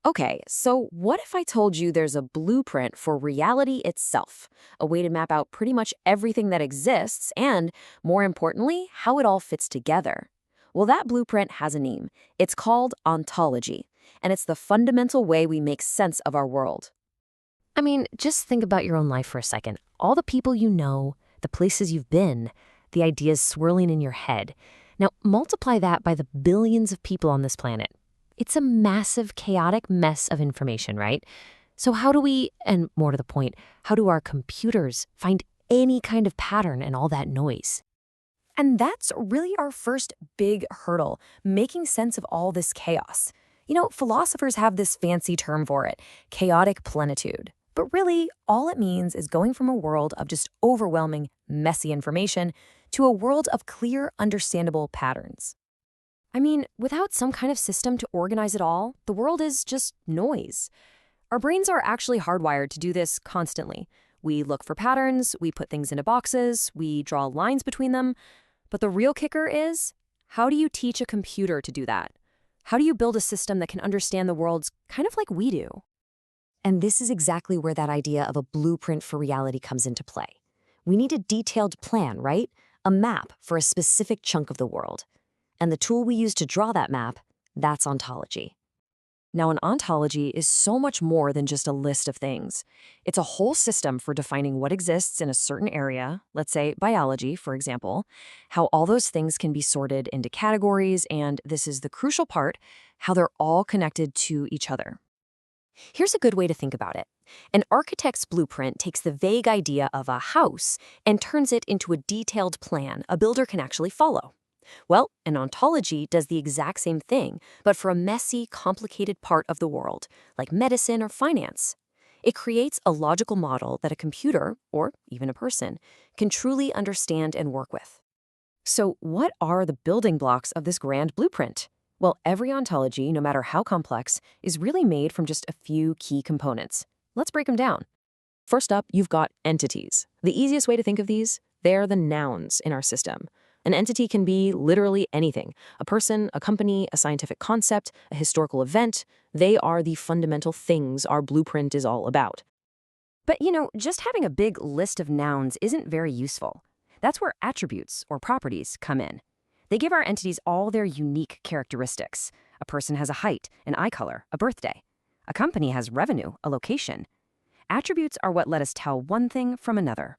Okay, so what if I told you there's a blueprint for reality itself, a way to map out pretty much everything that exists and, more importantly, how it all fits together? Well, that blueprint has a name. It's called ontology, and it's the fundamental way we make sense of our world. I mean, just think about your own life for a second. All the people you know, the places you've been, the ideas swirling in your head. Now, multiply that by the billions of people on this planet. It's a massive, chaotic mess of information, right? So how do we, and more to the point, how do our computers find any kind of pattern in all that noise? And that's really our first big hurdle, making sense of all this chaos. Philosophers have this fancy term for it, chaotic plenitude. But really, all it means is going from a world of just overwhelming, messy information to a world of clear, understandable patterns. I mean, without some kind of system to organize it all, the world is just noise. Our brains are actually hardwired to do this constantly. We look for patterns, we put things into boxes, we draw lines between them. But the real kicker is, how do you teach a computer to do that? How do you build a system that can understand the world kind of like we do? And this is exactly where that idea of a blueprint for reality comes into play. We need a detailed plan, right? A map for a specific chunk of the world. And the tool we use to draw that map, that's ontology. Now, an ontology is so much more than just a list of things. It's a whole system for defining what exists in a certain area, let's say biology, for example, how all those things can be sorted into categories, and this is the crucial part, how they're all connected to each other. Here's a good way to think about it. An architect's blueprint takes the vague idea of a house and turns it into a detailed plan a builder can actually follow. Well, an ontology does the exact same thing, but for a messy, complicated part of the world, like medicine or finance. It creates a logical model that a computer, or even a person, can truly understand and work with. So what are the building blocks of this grand blueprint? Well, every ontology, no matter how complex, is really made from just a few key components. Let's break them down. First up, you've got entities. The easiest way to think of these, they're the nouns in our system. An entity can be literally anything. A person, a company, a scientific concept, a historical event. They are the fundamental things our blueprint is all about. But just having a big list of nouns isn't very useful. That's where attributes or properties come in. They give our entities all their unique characteristics. A person has a height, an eye color, a birthday. A company has revenue, a location. Attributes are what let us tell one thing from another.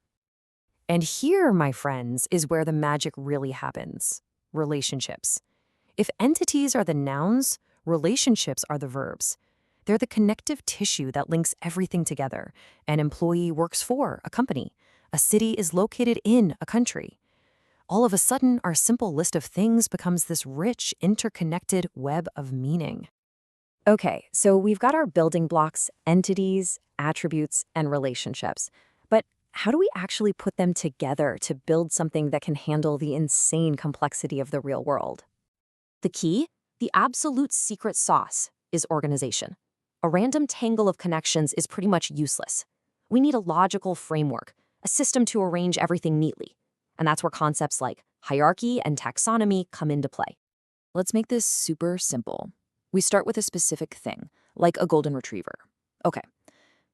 And here, my friends, is where the magic really happens. Relationships. If entities are the nouns, relationships are the verbs. They're the connective tissue that links everything together. An employee works for a company. A city is located in a country. All of a sudden, our simple list of things becomes this rich, interconnected web of meaning. Okay, so we've got our building blocks, entities, attributes, and relationships. But how do we actually put them together to build something that can handle the insane complexity of the real world? The key, the absolute secret sauce, is organization. A random tangle of connections is pretty much useless. We need a logical framework, a system to arrange everything neatly. And that's where concepts like hierarchy and taxonomy come into play. Let's make this super simple. We start with a specific thing, like a golden retriever. Okay,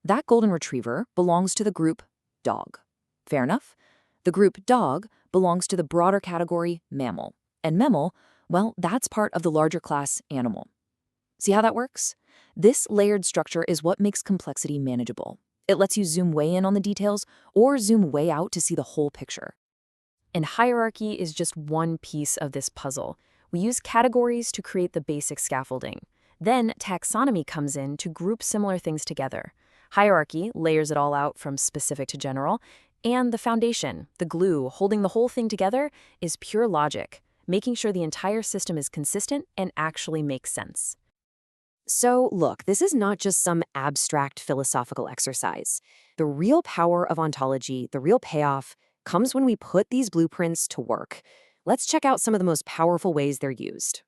that golden retriever belongs to the group dog. Fair enough? The group dog belongs to the broader category mammal. And mammal, well, that's part of the larger class animal. See how that works? This layered structure is what makes complexity manageable. It lets you zoom way in on the details or zoom way out to see the whole picture. And hierarchy is just one piece of this puzzle. We use categories to create the basic scaffolding. Then taxonomy comes in to group similar things together. Hierarchy layers it all out from specific to general, and the foundation, the glue holding the whole thing together, is pure logic, making sure the entire system is consistent and actually makes sense. So look, this is not just some abstract philosophical exercise. The real power of ontology, the real payoff, comes when we put these blueprints to work. Let's check out some of the most powerful ways they're used.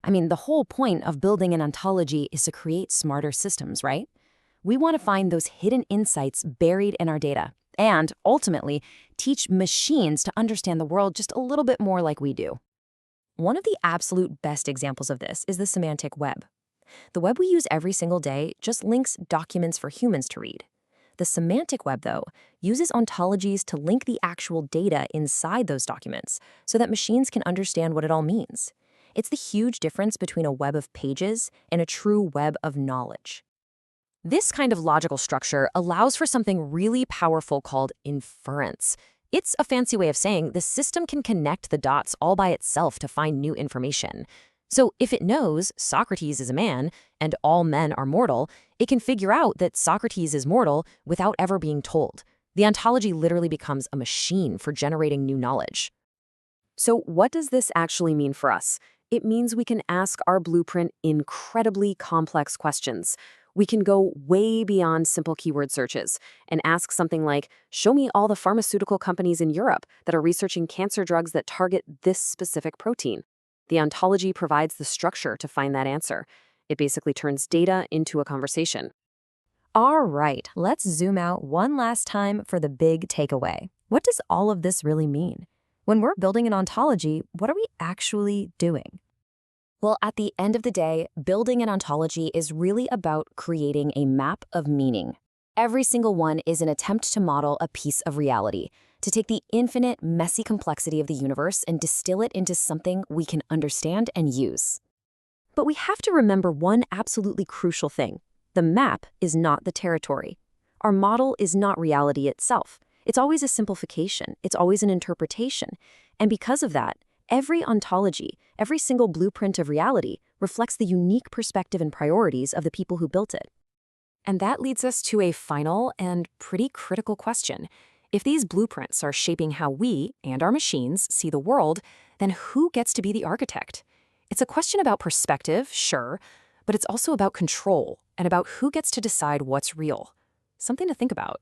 I mean, the whole point of building an ontology is to create smarter systems, right? We want to find those hidden insights buried in our data and, ultimately, teach machines to understand the world just a little bit more like we do. One of the absolute best examples of this is the semantic web. The web we use every single day just links documents for humans to read. The semantic web, though, uses ontologies to link the actual data inside those documents so that machines can understand what it all means. It's the huge difference between a web of pages and a true web of knowledge. This kind of logical structure allows for something really powerful called inference. It's a fancy way of saying the system can connect the dots all by itself to find new information. So if it knows Socrates is a man and all men are mortal, it can figure out that Socrates is mortal without ever being told. The ontology literally becomes a machine for generating new knowledge. So what does this actually mean for us? It means we can ask our blueprint incredibly complex questions. We can go way beyond simple keyword searches and ask something like, show me all the pharmaceutical companies in Europe that are researching cancer drugs that target this specific protein. The ontology provides the structure to find that answer. It basically turns data into a conversation. All right, let's zoom out one last time for the big takeaway. What does all of this really mean? When we're building an ontology, what are we actually doing? Well, at the end of the day, building an ontology is really about creating a map of meaning. Every single one is an attempt to model a piece of reality, to take the infinite, messy complexity of the universe and distill it into something we can understand and use. But we have to remember one absolutely crucial thing. The map is not the territory. Our model is not reality itself. It's always a simplification. It's always an interpretation. And because of that, every ontology, every single blueprint of reality, reflects the unique perspective and priorities of the people who built it. And that leads us to a final and pretty critical question. If these blueprints are shaping how we and our machines see the world, then who gets to be the architect? It's a question about perspective, sure, but it's also about control and about who gets to decide what's real. Something to think about.